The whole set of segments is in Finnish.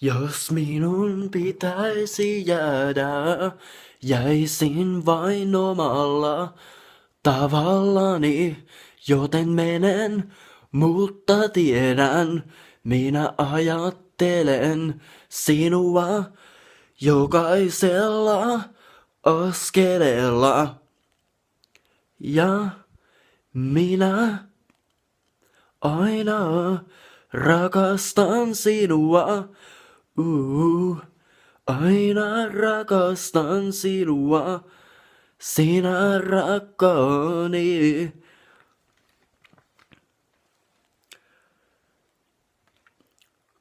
Jos minun pitäisi jäädä, jäisin vain omalla tavallani, joten menen, mutta tiedän, minä ajattelen sinua jokaisella askeleella. Ja minä aina rakastan sinua. Aina rakastan sinua, sinä rakkaani.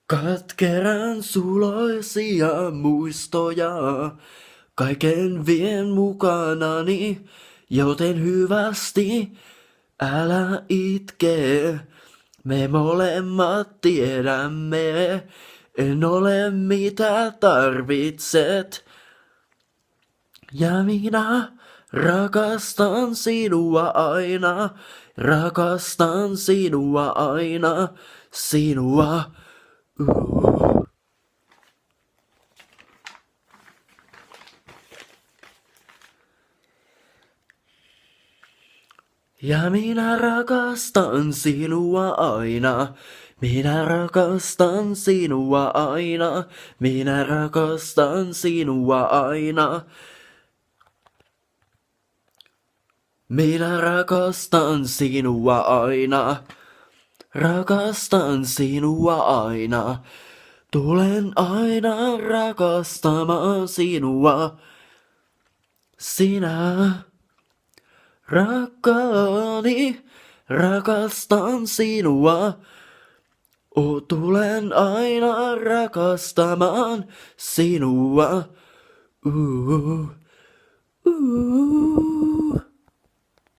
Katkeran suloisia muistoja, kaiken vien mukanani, joten hyvästi älä itke. Me molemmat tiedämme, en ole mitä tarvitset. Ja minä rakastan sinua aina, rakastan sinua aina, sinua. Ja minä rakastan sinua aina, minä rakastan sinua aina, minä rakastan sinua aina. Minä rakastan sinua aina, rakastan sinua aina. Tulen aina rakastamaan sinua, sinä rakkaani, rakastan sinua. Tulen aina rakastamaan sinua.